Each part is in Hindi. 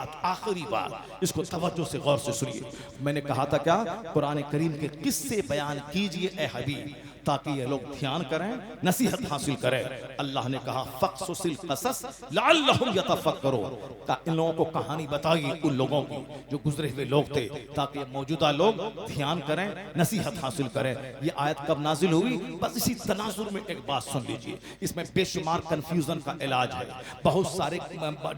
बात, आखिरी बात, इसको तवज्जो से गौर से सुनिए। मैंने कहा था क्या, कुरान करीम के किस्से बयान कीजिए ए हबीब, ताकि ये लोग ध्यान करें, नसीहत हासिल करें। अल्लाह ने कहा फ़क़्सुसिल क़सस लअल्लहुम यतफ़क्करून, इन लोगों को कहानी बताइए, उन लोगों की जो गुजरे हुए लोग थे, ताकि मौजूदा लोग ध्यान करें, नसीहत हासिल करें। ये आयत कब नाजिल हुई, बस इसी तनाजुर में एक बात सुन लीजिए। इसमें बेशुमार कंफ्यूजन का इलाज है, बहुत सारे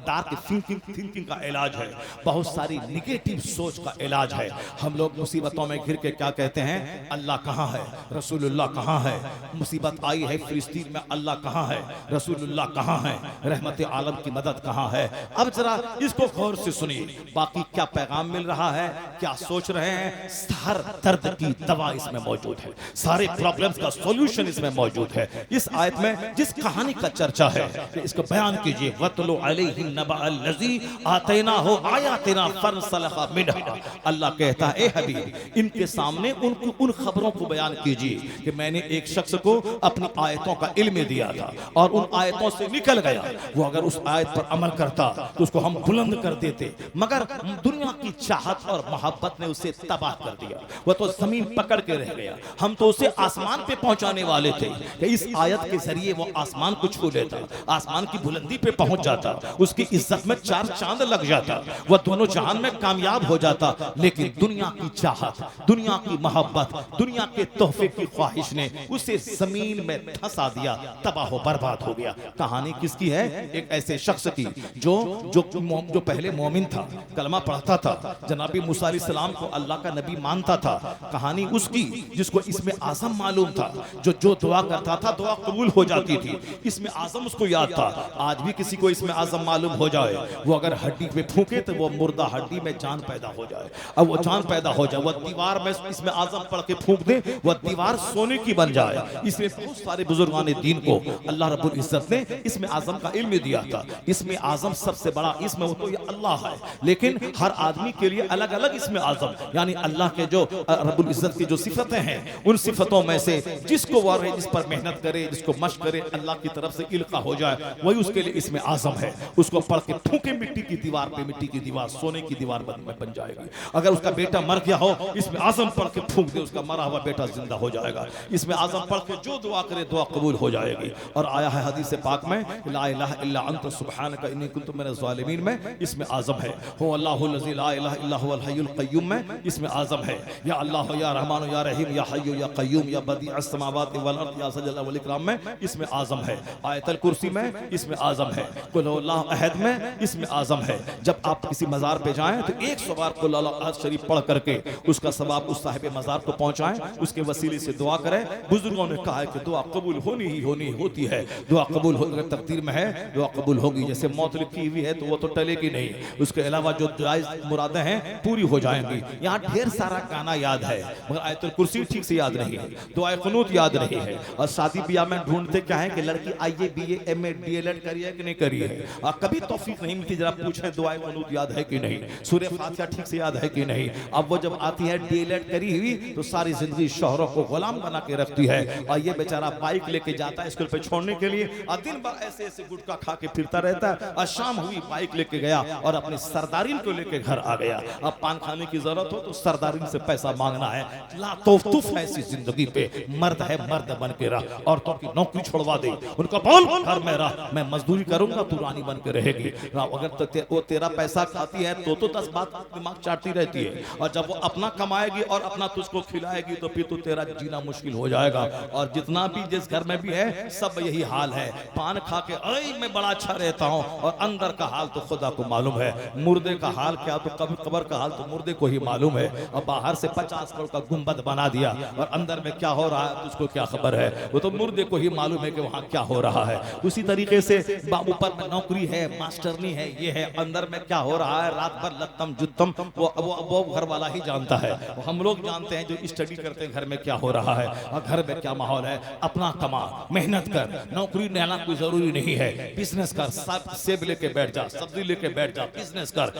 डार्क थिंकिंग का इलाज है, बहुत सारी निगेटिव सोच का इलाज है। हम लोग मुसीबतों में घिर के क्या कहते हैं, अल्लाह कहाँ है, रसूलुल्लाह कहाँ है, मुसीबत आई है फिलिस्तीन में, अल्लाह कहाँ है, रसूलुल्लाह कहाँ है, रहमत आलम की मदद कहाँ है। अब जरा इसको गौर से सुनिए, बाकी क्या पैगाम मिल रहा है, क्या सोच रहे हैं। हर दर्द की दवा इसमें मौजूद है, सारे प्रॉब्लम्स का सॉल्यूशन इसमें मौजूद है। इस आयत में जिस कहानी का चर्चा है, इसको बयान कीजिए। वतलु अलैहिम नबअल्लज़ी आतैनाहु आयातिना फंसलखा मिनहा। अल्लाह कहता है, ए हबीब, इनके सामने उन खबरों को बयान कीजिए कि मैंने एक शख्स को अपनी आयतों का इल्म दिया था और उन आयतों से निकल गया। वो अगर उस आयत पर अमल करता तो उसको हम बुलंद कर देते, मगर दुनिया की चाहत और मोहब्बत ने उसे तबाह कर दिया। वो तो जमीन पकड़ के रह गया। हम तो उसे आसमान पे पहुंचाने वाले थे कि इस आयत के जरिए वो आसमान को छू लेता, आसमान की बुलंदी पे पहुंच जाता, उसकी इज्जत में 4 चांद लग जाता, वह दोनों जहान में कामयाब हो जाता। लेकिन दुनिया की चाहत, दुनिया की मोहब्बत, दुनिया के तोहफे की ख्वाहिश ने उसे जमीन में धंसा दिया, तबाह बर्बाद हो गया। कहानी किसकी है, एक ऐसे शख्स की जो जो जो पहले मोमिन था, कलमा पढ़ता था, जनाबी मूसा अलैहिस्सलाम को अल्लाह का नबी मानता था। कहानी उसकी जिसको इसमें आज़म मालूम था, जो दुआ करता था दुआ कबूल हो जाती थी, इसमें आज़म उसको याद था। आज भी किसी को इसमें आज़म मालूम हो जाए, वो अगर हड्डी पे फूके तो वो मुर्दा हड्डी में जान पैदा हो जाए। अब वो जान पैदा हो जाए, वह दीवार में इसमें आज़म पढ़ के फूक दे, वह दीवार सोने की बन जाए। इसमें बहुत सारे बुजुर्गान दीन को अल्लाह रब्बुल इज्जत ने इसमें आज़म का इल्म दिया था। इसमें आज़म सबसे बड़ा इसमें वो तो ये अल्लाह है, लेकिन हर आदमी के लिए अलग अलग इसमें आज़म, यानी अल्लाह के जो रब्बुल इज्जत की जो सिफतें हैं, उन सिफतों में से जिसको वो जिस पर मेहनत करे, जिसको मश्क करे, अल्लाह की तरफ से इल्का हो जाए, वही उसके लिए इसमें आज़म है। उसको पढ़ के फूके मिट्टी की दीवार पे, मिट्टी की दीवार सोने की दीवार बन जाएगी। अगर उसका बेटा मर गया हो, इसमें आज़म पढ़ के फूक दे, उसका मरा हुआ बेटा जिंदा हो जाएगा। इसमें आज़म पढ़ के जो दुआ करे दुआ कबूल हो जाएगी। और आया है हदीस पाक में, ला इलाहा इल्ला अंत सुब्हानका इन्नी कुन्तु मिनज़ ज़ालिमीन में इसमें आज़म है। हो अल्लाहुल लज़ी ला इलाहा इल्ला हुवल हय्युल क़य्यूम में इसमें आज़म है। या अल्लाह या रहमान या रहीम या हय्यु या क़य्यूम या बदीअस समावाति वल अर्द या ज़ल जलाल वल इकराम में इसमें आज़म है। आयतुल कुर्सी में इसमें आज़म है। कुल हुवल्लाहु अहद में इसमें आज़म है। जब आप किसी मज़ार पे जाएं तो 100 बार कुल हुवल्लाहु अहद शरीफ पढ़ करके उसका सवाब उस साहिब मज़ार को पहुंचाएं, उसके वसीले से दुआ करें। बुजुर्गों ने कहा है कि दुआ कबूल होनी होती है। दुआ कबूल हो, अगर तकदीर में है दुआ कबूल होगी। जैसे मौत लिखी हुई है तो वो तो टलेगी नहीं, उसके अलावा जो जायज मुरादें हैं पूरी हो जाएंगी। यहाँ ढेर सारा गाना याद है, मगर आयतुल कुर्सी ठीक से याद नहीं है, दुआए क़ुनूत याद नहीं है। और शादी ब्याह में ढूंढते क्या है कि लड़की आईए बीए एमए डीएलएड करी है कि नहीं करी है, और कभी तौफीक नहीं मिलती जरा पूछें दुआए क़ुनूत याद है कि नहीं, सूरह फातिहा ठीक से याद है कि नहीं। अब वो जब आती है डीएलएड करी हुई तो सारी जिंदगी शौहरों को गुलाम बना के रखती है, और ये बेचारा बाइक लेके जाता है स्कूल पे छोड़ने के लिए, और दिन भर ऐसे ऐसे गुटखा खा के फिरता रहता है। और शाम हुई बाइक लेके गया और अपनी सरदारीन को लेके घर आ गया। अब पान खाने की जरूरत हो तो सरदारीन से पैसा मांगना है। ला तौफतुफ है ऐसी जिंदगी पे, मर्द है मर्द बन के रह, औरतों की नौकरी छोड़वा दे, उनको बोल घर में रह, मैं मजदूरी करूंगा तू रानी बन के रहेगी। अगर वो तेरा पैसा खाती है तो 10 बात दिमाग चाटती रहती है, और जब वो अपना कमाएगी और अपना तुझको खिलाएगी तो फिर तो तेरा जीना मुश्किल हो जाएगा। और जितना भी जिस घर में भी है सब यही हाल है, पान खा के अरे मैं बड़ा अच्छा रहता हूँ, और अंदर का हाल तो खुदा को मालूम है। मुर्दे का हाल क्या, तो कभी कब्र का हाल तो मुर्दे को ही मालूम है। और बाहर से 50 करोड़ का गुंबद बना दिया और अंदर में क्या हो रहा है तुझको क्या खबर है, वो तो मुर्दे को ही मालूम है कि वहाँ क्या हो रहा है। उसी तरीके से ऊपर में नौकरी है, मास्टरनी है, ये है, अंदर में क्या हो रहा है रात भर लत्तम जुत्तम वो घर वाला ही जानता है। हम लोग जानते हैं जो स्टडी करते हैं घर में क्या हो रहा है। और घर में क्या माहौल है, अपना कमा, मेहनत कर, नौकरी लेना कोई जरूरी नहीं है, बिजनेस कर, सब सेब लेके बैठ जा, सब्जी लेके बैठ जा, बिजनेस कर।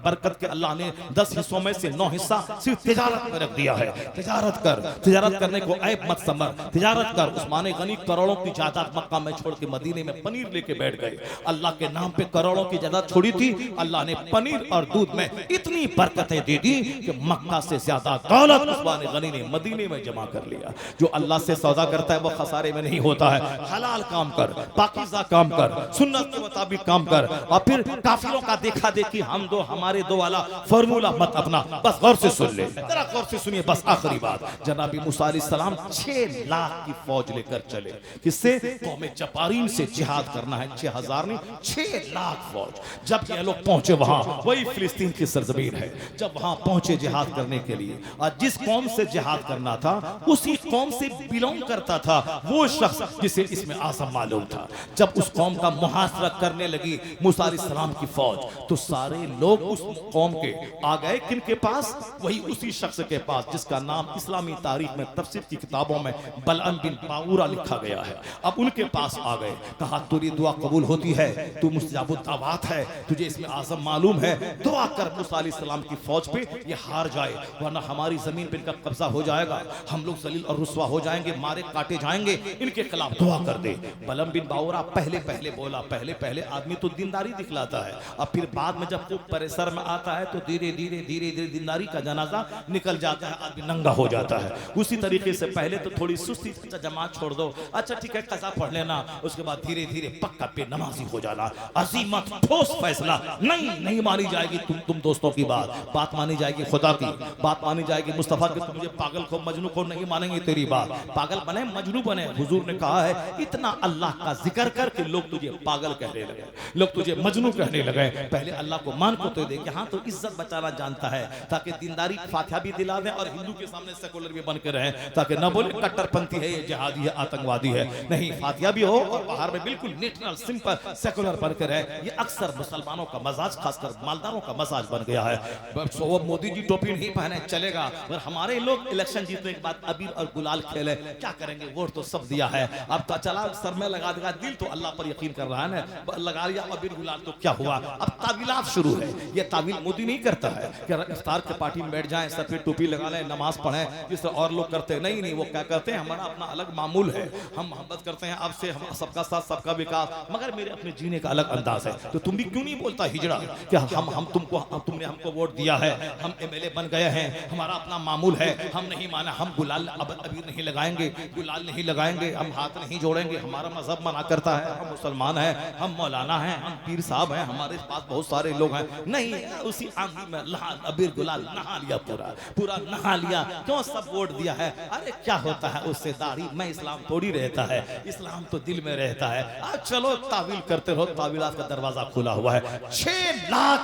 बरकत के अल्लाह ने 10 हिस्सों में से 9 हिस्सा सिर्फ तिजारत में रख दिया है। तिजारत कर, तिजारत करने को ऐब मत समझ, तिजारत कर। उस्मान गनी करोड़ों की जायदाद मक्का में छोड़ के मदीने में पनीर लेके बैठ गए। अल्लाह के नाम पे करोड़ों की जायदाद छोड़ी थी, अल्लाह ने पनीर और दूध में इतनी बरकतें दे दी कि मक्का से ज्यादा दौलत उस्मान गनी ने मदीने में जमा कर लिया। जो अल्लाह से सौदा करता है वो खसारे में नहीं होता है। हलाल काम कर, पाकीज़ा काम कर, सुन्नत के मुताबिक काम कर, और फिर काफिरों का देखा देखी हम दो हमारे दो वाला फॉर्मूला मत अपना। बस गौर से सुन ले, जरा गौर से सुनिए। बस आखिरी बात, जनाबी मूसा अलैहिस्सलाम 6 लाख की फौज लेकर चले। किससे? कौम जब्बारीन से जिहाद करना है। 6000 नहीं, 6 लाख फौज। जब ये लोग पहुंचे वहां, वही फिलिस्तीन की सरजमीन है, जब वहां पहुंचे जिहाद करने के लिए, और जिस कौम से जिहाद करना था उसी कौम से बिलोंग करता था वो शख्स जिसे इसमें आज़म मालूम था। जब उस कौम का मुहासरा करने लगी मूसा अलैहिस्सलाम की फौज, तो सारे लोग उस कौम के आ गए किनके पास? वही उसी शख्स के पास जिसका नाम इस्लामी तारीख में तफसीर की किताबों में बलअम बिन बाऊरा लिखा गया है। अब उनके पास आ गए, कहा तेरी दुआ कबूल होती है, तू मुस्तजाबुद दावत है, तुझे इसमें आज़म मालूम है, दुआ कर मूसा अलैहिस्सलाम की फौज पे ये हार जाए, वरना हमारी जमीन पे इनका कब्जा हो जाएगा, हम लोग जलील और रुस्वा हो जाएंगे, मारे काटे जाएंगे, इनके खिलाफ दुआ कर दे। बलअम बिन बाऊरा पहले पहले बोला, पहले पहले आदमी तो दीनदारी दिखलाता है, और फिर बाद में जब वो परिसर में आता है तो धीरे धीरे धीरे धीरे दीनदारी का जनाजा निकल जाता है, आदमी नंगा हो जाता है। उसी तरीके से पहले तो थोड़ी सुस्ती, जमात छोड़ दो, अच्छा ठीक है कज़ा पढ़ लेना, उसके बाद धीरे धीरे पक्का पे नमाजी हो जाना। अजीमत ठोस फैसला नहीं मानी जाएगी तुम दोस्तों की बात मानी जाएगी, खुदा की बात मानी जाएगी। मुस्तफा के तुम मुझे पागल को मजनू को नहीं मानेंगे, तेरी बात पागल बने मजनू बने। हुजूर ने कहा है इतना अल्लाह का जिक्र करके लोग तुझे पागल कहने लगे, लोग तुझे मजनू कहने लगे। पहले अल्लाह को मान को तो दे कि हाँ तो इज्जत बचाना जानता है, ताकि दीनदारी फातिहा भी दिला दे और हिंदू के सामने सेकुलर भी बन के रहे, ताकि न बोले कट्टरपंथी है, ये जिहादी है, आतंकवादी है। नहीं, फातिहा भी हो और बाहर में बिल्कुल नेचुरल सिंपल सेकुलर बन के रहे। ये अक्सर मुसलमानों का मजाज, खासकर मालदारों का मजाज बन गया है। वो मोदी जी टोपी नहीं पहने चलेगा, और हमारे लोग इलेक्शन जीतने के बाद अबीर और गुलाल खेले, क्या करेंगे? वोट तो सब दिया है, अब तो चला सर में लगा देगा, दिल तो अल्लाह पर यकीन कर रहा है ना, लगा लिया अबीर गुलाल तो क्या हुआ? अब तावीलात शुरू है। ये तावील मोदी नहीं करता है कि इफ्तार के पार्टी में बैठ जाएं, सर पे टोपी लगा लें, नमाज पढ़ें जिस और लोग करते हैं। नहीं, वो क्या करते हैं, हमारा अपना अलग मामूल है, हम मोहब्बत करते हैं आपसे, हम सबका साथ सबका विकास, मगर मेरे अपने जीने का अलग अंदाज है। तो तुम भी क्यों नहीं बोलता हिजड़ा कि हम तुमने हमको वोट दिया है, हम एमएलए बन गए हैं, हमारा अपना मामूल है, हम नहीं माना, हम गुलाल अबीर नहीं लगाएंगे, गुलाल नहीं लगाएंगे, हम हाथ नहीं जोड़ेंगे, हमारा मजहब मना करता है, हम मुसलमान हैं, हम मौलाना हैं, हम पीर साहब हैं, हमारे पास बहुत सारे लोग हैं। नहीं, उसी आंधी में अबीर गुलाल नहा लिया, पूरा नहा लिया। क्यों? सब वोट दिया है। अरे क्या होता है उससे? दाढ़ी में इस्लाम थोड़ी रहता है, इस्लाम तो दिल में रहता है। आज चलो तावील करते रहो, तावीलात का दरवाजा खुला हुआ है। 6 लाख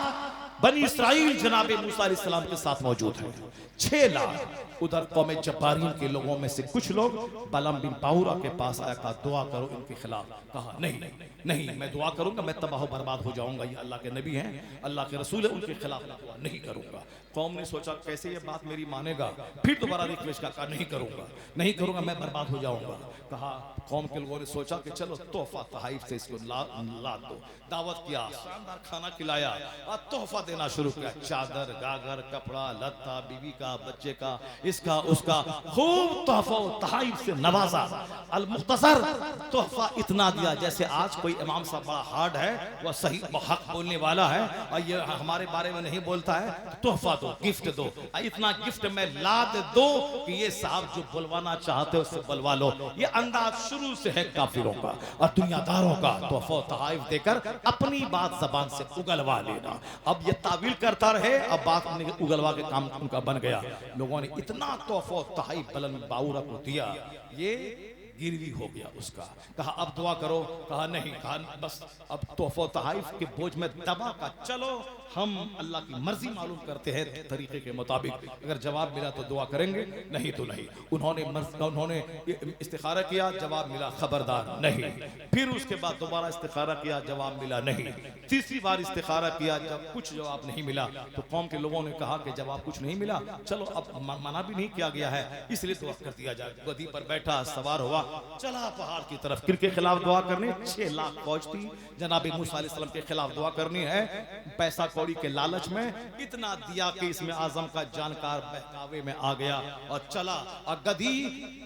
बनी इस्राइल जनाबे मूसा अलैहिस्सलाम के साथ मौजूद है, 6 लाख। उधर कौम जब्बारीन के लोगों में से कुछ लोग बलअम बिन बाऊरा के पास आया, कहा दुआ करो इनके खिलाफ। कहा नहीं, मैं दुआ करूंगा, मैं तबाह बर्बाद हो जाऊंगा, ये अल्लाह के नबी हैं, अल्लाह के रसूल है, उनके खिलाफ दुआ नहीं करूंगा। कौम ने सोचा कैसे ये बात मेरी मानेगा, फिर दोबारा रिक्वेस्ट का, कहा नहीं करूंगा, मैं बर्बाद हो जाऊंगा। कहा कौम के लोगों ने सोचा कि चलो तोहफा तहाइफ से इसको लाद दो, दावत किया, शानदार खाना खिलाया और तोहफा देना शुरू किया, चादर, गागर, कपड़ा लत्ता, बीवी का, बच्चे का, इसका उसका, खूब तोहफा तहाइफ से नवाजा। अल मुख्तसर तोहफा इतना दिया जैसे आज कोई इमाम साहब बड़ा हार्ड है, वह सही हक बोलने वाला है और ये हमारे बारे में नहीं बोलता है, तोहफा दो, गिफ्ट दो, इतना गिफ्ट में लाद दो कि ये साहब जो बुलवाना चाहते हो उससे बुलवा लो। ये अंदाज शुरू से है काफिरों का और दुनियादारों का, तोहफा तहाइफ देकर अपनी बात जबान से उगलवा लेना। अब ये तावील करता रहे, अब बात उगलवा के काम उनका बन गया। लोगों ने इतना तोहफा तहाइफ बलअम बाऊरा को दिया, ये गिरवी हो गया उसका। कहा अब दुआ करो, कहा नहीं, कहा बस अब तोहफा तहाइफ के बोझ में दबा का चलो, हम अल्लाह की मर्जी मालूम करते हैं तरीके के मुताबिक, अगर जवाब मिला तो दुआ करेंगे, नहीं तो नहीं। उन्होंने इस्तिखारा किया, जवाब मिला खबरदार नहीं। फिर उसके बाद दोबारा इस्तिखारा किया, जवाब मिला नहीं। तीसरी बार इस्तिखारा किया, जब कुछ जवाब नहीं मिला तो कौम के लोगों ने कहा कि जवाब कुछ नहीं मिला, चलो अब मना भी नहीं किया गया है, इसलिए दुआ कर दिया जाए। गधी पर बैठा, सवार हुआ, चला पहाड़ की तरफ। किर के खिलाफ दुआ करनी? 6 लाख फौज थी, जनाब मूसा अलैहिस्सलाम के खिलाफ दुआ करनी है। पैसा कौड़ी के लालच में इतना दिया कि इसमें आजम का जानकार बहकावे में आ गया और चला, और गधी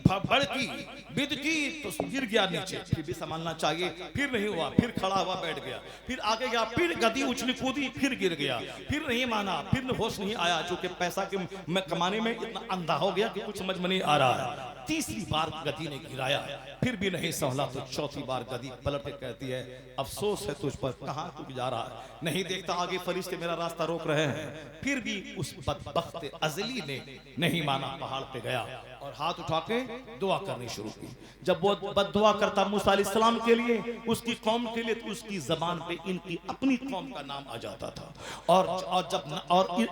भड़की बिदकी तो गिर गया नीचे। फिर भी संभालना चाहिए, फिर नहीं हुआ, फिर खड़ा हुआ, बैठ गया, फिर आगे गया, फिर गधी उछली कूदी, फिर गिर गया, फिर नहीं माना, फिर होश नहीं आया, जो कि पैसा के कमाने में इतना अंधा हो गया कि कुछ समझ में नहीं आ रहा है। तीसरी बार गधी ने गिराया, फिर भी नहीं संभला, तो चौथी बार गधी पलट के कहती है अफसोस है तुझ पर, कहां तू जा रहा है? नहीं देखता आगे फरिश्ते मेरा रास्ता रोक रहे हैं। फिर भी उस बदबख्त अजली ने नहीं माना, पहाड़ पे गया और हाथ उठा के दुआ करनी शुरू की। जब वो बद्दुआ करता मूसा अलैहिस्सलाम के लिए, उसकी कौम के लिए, तो उसकी जबान पे इनकी अपनी कौम का नाम आ जाता था। और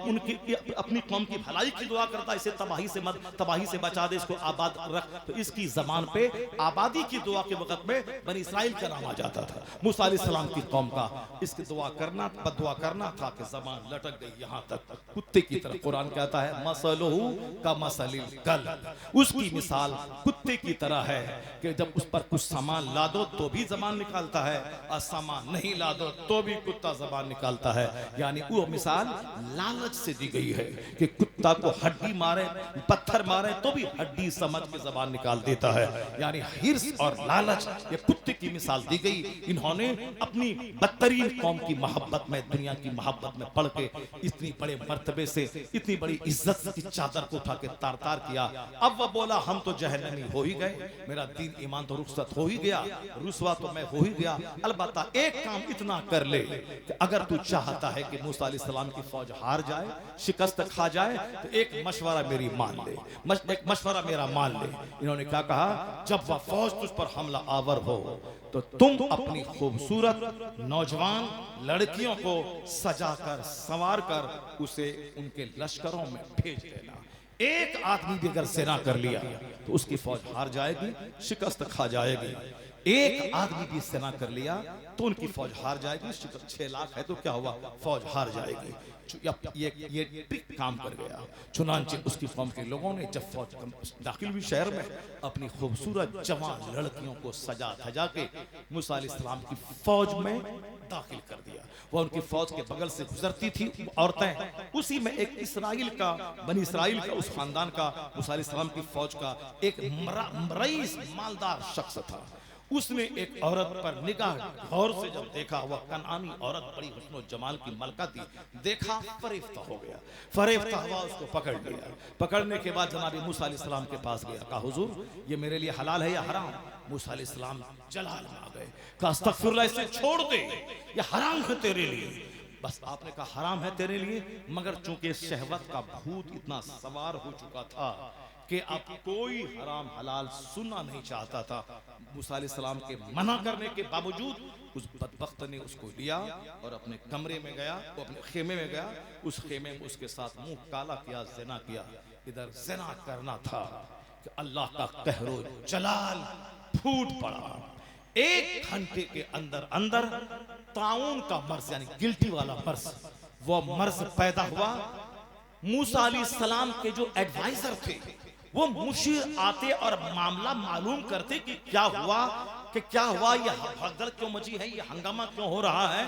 उनकी अपनी कौम की भलाई की दुआ करता, इसे तबाही से बचा दे, इसको आबाद रख, तो इसकी जबान पे आबादी की दुआ के वक्त में बनी इस्राइल का नाम आ जाता था। मूसा अलैहिस्सलाम की कौम का इसकी दुआ करना, बद्दुआ करना था कि जबान लटक गई यहां तक, कुत्ते की तरह। कुरान कहता है मसलुहु का मसलिल कल्ब, उसकी मिसाल कुत्ते की तरह है कि जब उस पर कुछ सामान ला दो तो भी जबान निकालता है, और सामान नहीं ला दो तो भी कुत्ता जबान निकालता है। यानी वो मिसाल लालच से दी गई है कि कुत्ता को हड्डी मारे, पत्थर मारे तो भी हड्डी समझ के जबान निकाल देता है। यानी हिर्स और लालच, ये कुत्ते की मिसाल दी गई। इन्होंने अपनी बदतरीन कौम की मोहब्बत में, दुनिया की मोहब्बत में पड़ के इतनी बड़े मर्तबे से, इतनी बड़ी इज्जत की चादर को उठा के तार तार किया। अब वह बोला हम तो जहन्नमी हो ही गए, मेरा दीन ईमान तो रुखसत हो ही गया, रुसवा तो मैं हो ही गया। अलबत्ता एक काम इतना कर ले कि अगर तू चाहता है कि मूसा अलैहिस्सलाम की फौज हार जाए, शिकस्त खा जाए, तो एक मशवरा मेरी मान ले, एक मशवरा मेरा मान ले। इन्होंने क्या कहा? जब वह फौज तुझ पर हमला आवर हो तो तुम अपनी खूबसूरत नौजवान लड़कियों को सजाकर संवार कर उसे उनके लश्करों में भेज देना। एक आदमी भी अगर ज़िना कर लिया तो उसकी फौज हार जाएगी, शिकस्त खा जाएगी। एक आदमी भी ज़िना कर लिया तो उनकी फौज हार जाएगी। 6 लाख है तो क्या हुआ, फौज हार जाएगी। ये ट्रिक काम कर गया। चुनांचे उसकी कौम के लोगों ने जब फौज दाखिल हुई शहर में, अपनी खूबसूरत जवान लड़कियों को सजा धजा के मूसा अलैहिस्सलाम की फौज में दाखिल कर दिया। वह उनकी फौज के बगल से गुजरती थी औरतें, उसी में एक इसराइल का, बनी इसराइल का, उस खानदान का, मूसा अलैहिस्सलाम की फौज का एक रईस मालदार शख्स था। उसने एक औरत पर निगाह गौर से जब देखा, वह कनानी औरत बड़ी हुस्न जमाल की मलका थी, देखा फरेफ्ता हो गया, फरेफ्ता हुआ, उसको पकड़ लिया। पकड़ने के बाद जनाब मूसा अलैहिस्सलाम के पास गया, कहा हुजूर ये मेरे लिए हलाल है या हराम? मूसा अलैहिस्सलाम जलाल में आ गए, कहा अस्तगफिरुल्लाह, इसे छोड़ दे, ये हराम है तेरे लिए। बस आपने कहा हराम है तेरे लिए, मगर चूंकि शहवत का भूत इतना सवार हो चुका था कि अब कोई हराम हलाल सुनना नहीं चाहता था। मूसा अलैहिस्सलाम के मना करने के बावजूद उस बदबख्त ने उसको लिया और अपने कमरे में गया, वो अपने खेमे में गया। उस खेमे में उसके साथ मुंह काला किया, ज़िना किया। इधर ज़िना करना था कि अल्लाह का कहरो जलाल फूट पड़ा। 1 घंटे के अंदर अंदर ताउन का मर्ज, यानी गिल्टी वाला मर्ज, वो मर्ज पैदा हुआ। मूसा अलैहिस्सलाम के जो एडवाइजर थे वो मुशीर आते और मामला मालूम करते कि क्या हुआ, ये भगदड़ क्यों मची है, ये हंगामा क्यों हो रहा है।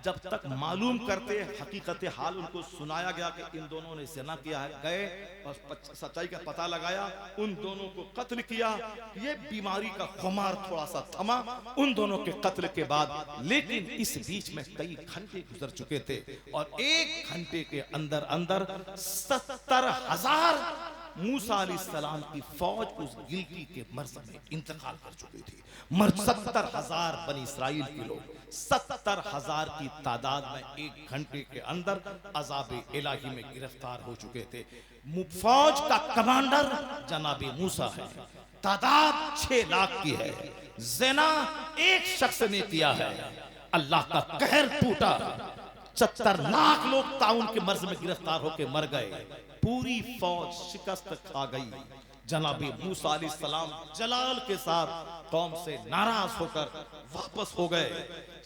जब तक मालूम करते, हकीकत हाल उनको सुनाया गया कि इन दोनों ने ज़िना किया है, गए और सच्चाई का पता लगाया, उन दोनों को कत्ल किया। ये बीमारी का खुमार थोड़ा सा थमा उन दोनों के कत्ल के बाद, लेकिन इस बीच में कई घंटे गुजर चुके थे और 1 घंटे के अंदर अंदर 70,000 मूसा अलैहिस्सलाम की फौज उस गिलटी के मर्ज में इंतकाल कर चुकी थी। मर 70,000 बनी इस्राइल के लोग 70,000 की तादाद में 1 घंटे के अंदर अजाब इलाही में गिरफ्तार हो चुके थे। फौज का कमांडर जनाबे मूसा है, तादाद 6 लाख की है। ज़िना एक शख्स ने किया है, अल्लाह का कहर टूटा, 70 लाख लोग ताउन के मर्ज में गिरफ्तार होकर मर गए। पूरी फौज शिकस्त खा गई। जनाबे मूसा अलैहिस्सलाम जलाल के साथ कौम से नाराज होकर वापस हो गए।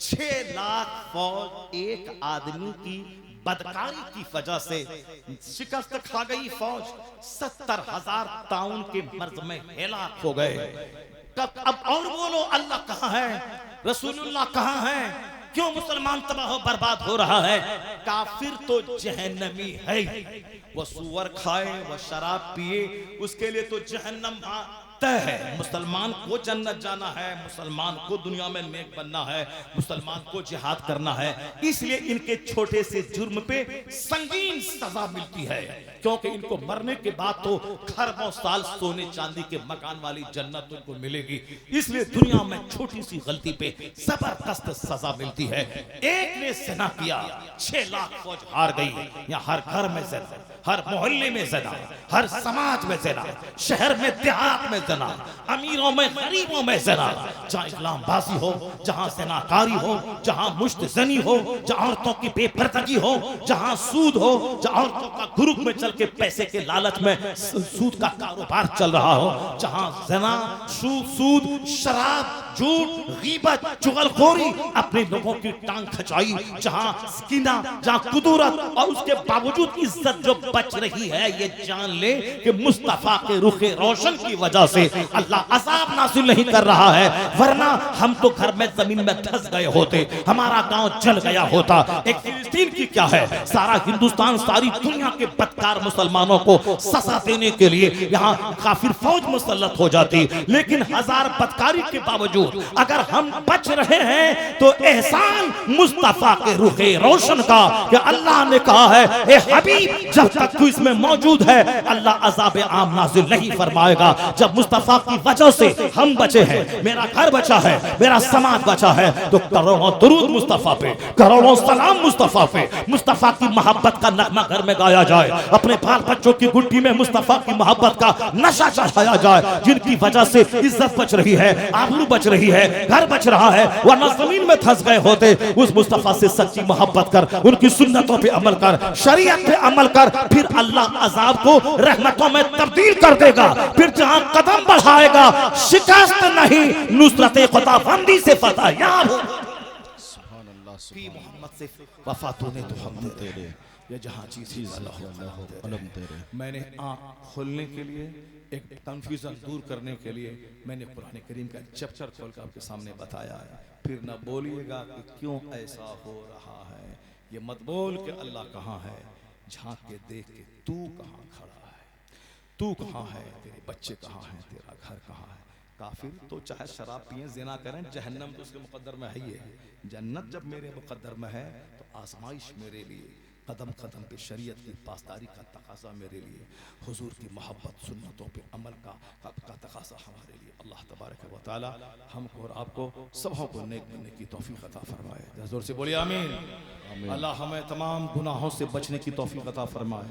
6 लाख फौज एक आदमी की बदकारी की वजह से शिकस्त खा गई। फौज 70,000 ताउन के मर्ज में हिलाक हो गए। अब और बोलो, अल्लाह कहाँ है, रसूलुल्लाह कहाँ है, क्यों मुसलमान तबाह बर्बाद हो रहा है? काफिर तो जहन्नमी है, वो सुअर खाए, वो शराब पिए, उसके लिए तो जहन्नम तय है। मुसलमान को जन्नत जाना है, मुसलमान को दुनिया में नेक बनना है, मुसलमान को जिहाद करना है। इसलिए इनके छोटे से जुर्म पे संगीन सजा मिलती है, क्योंकि इनको मरने के बाद तो खरबों साल सोने चांदी के मकान वाली जन्नत उनको मिलेगी। इसलिए दुनिया में छोटी सी गलती पे जबरदस्त सजा मिलती है। एक ने ज़िना किया, 6 लाख फौज हार गई। यहाँ हर घर में ज़िना, हर मोहल्ले में ज़िना, हर समाज में ज़िना, शहर में देहात में ज़िना, अमीरों में गरीबों में ज़िना। जहाँ इस्लामबाजी हो, जहाँ ज़िनाकारी हो, जहाँ मुश्तज़नी हो, जहाँ औरतों की बेपर्दगी हो, जहाँ सूद हो, जहाँ औरतों का ग्रुप में चल के पैसे के लालच में सूद का कारोबार चल रहा हो, जहाँ ज़िना, सूद, शराब, झूठ, गीबत, चुगलखोरी, अपने लोगों की टांग खचाई, जहाँ स्किना, जहाँ कुदूरत, और उसके बावजूद इज्जत जो बच रही है, ये जान ले कि मुस्तफा के रुखे रोशन की वजह से अल्लाह अज़ाब नाज़िल नहीं कर रहा है। वरना हम तो घर में जमीन में धंस गए होते, हमारा गांव जल गया होता। एक फिलिस्तीन की क्या है, सारा हिंदुस्तान, सारी दुनिया के बदकार मुसलमानों को सजा देने के लिए यहाँ काफिर फौज मुसल्लत हो जाती। लेकिन हजार बदकारी के बावजूद अगर हम बच रहे हैं तो एहसान मुस्तफा के रुखे रोशन का, कि अल्लाह ने कहा है, ए हबीब, जब तक तू इसमें मौजूद है अल्लाह अज़ाब आम नाज़िल नहीं फरमाएगा। जब मुस्तफा की वजह से हम बचे हैं, मेरा घर बचा है, मेरा समाज बचा है, तो करोड़ों दुरूद मुस्तफा पे, करोड़ों सलाम मुस्तफा पे, मुस्तफा की मोहब्बत का नगमा घर में गाया जाए, अपने बाल बच्चों की गुट्टी में मुस्तफा की मोहब्बत का नशा चढ़ाया जाए, जिनकी वजह से इज्जत बच रही है, आबरू बच रही है, घर बच रहा है, वरना जमीन में धंस गए होते। उस मुस्तफा से सच्ची मोहब्बत कर, उनकी सुन्नतों पे अमल कर, शरीयत पे अमल कर, फिर अल्लाह अजाब को रहमतों में तब्दील कर देगा। फिर जहां कदम बढ़ाएगा शिकस्त नहीं, नुसरत खुदाबंदी से फतह याब हो। सुभान अल्लाह, मोहम्मद से वफा तूने तो हम तेरे, ये जहां चीज मैंने आँख खोलने के लिए, एक कंफ्यूजन दूर करने के लिए मैंने कुरान करीम का चैप्टर खोलकर आपके सामने बताया है। फिर न बोलिएगा कि क्यों ऐसा हो रहा है, ये मत बोल के अल्लाह कहाँ है, झांक के देख के तू कहाँ खड़ा है, तू कहाँ है, तेरे बच्चे कहाँ हैं, तेरा घर कहाँ है। काफिर तो चाहे शराब पिए, ज़िना करें, जहन्नम तो उसके मुकद्दर में है ही है। जन्नत जब मेरे मुकद्दर में है तो आजमाइश मेरे लिए, कदम कदम पे शरीयत की पासदारी का तकाजा मेरे लिए, हुजूर की मोहब्बत सुन्नतों पे अमल का तकाजा हमारे लिए। अल्लाह तबारक व तआला हमको और आपको सबों को नेक बनने की तौफीक अता फरमाए। ज़ोर से बोलिए आमीन। अल्लाह हमें तमाम गुनाहों से बचने की तौफीक अता फरमाए,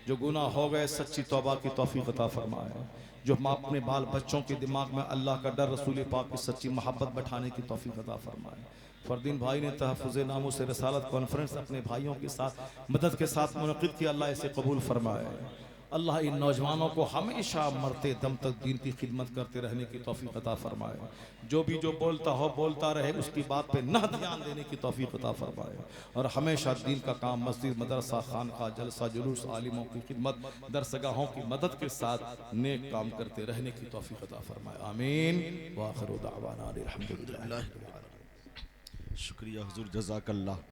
जो गुनाह हो गए सच्ची तौबा की तौफीक अता फरमाए, जो हम अपने बाल बच्चों के दिमाग में अल्लाह का डर, रसूल पाक की सच्ची मोहब्बत बैठाने की तौफीक अता फरमाए। फरदीन भाई ने तहफ़्फ़ुज़ नामों से रसालत कॉन्फ्रेंस अपने भाइयों के साथ मदद के साथ मुनक़िद किया, अल्लाह इसे कबूल फरमाए। अल्लाह इन नौजवानों को हमेशा मरते दम तक दीन की खिदमत करते रहने की तौफीक अता फरमाए। जो भी जो बोलता हो बोलता रहे, उसकी बात पे न ध्यान देने की तौफीक अता फरमाए, और हमेशा दीन का काम मस्जिद, मदरसा, खानका, जलसा, जुलूस, आलिमों की खिदमत, दरसगाहों की मदद के साथ नेक काम करते रहने की तौफीक अता फरमाए। आमीन व आखिरु दावाना अल्हम्दुलिल्लाह। शुक्रिया हुजूर, जज़ाकल्लाह।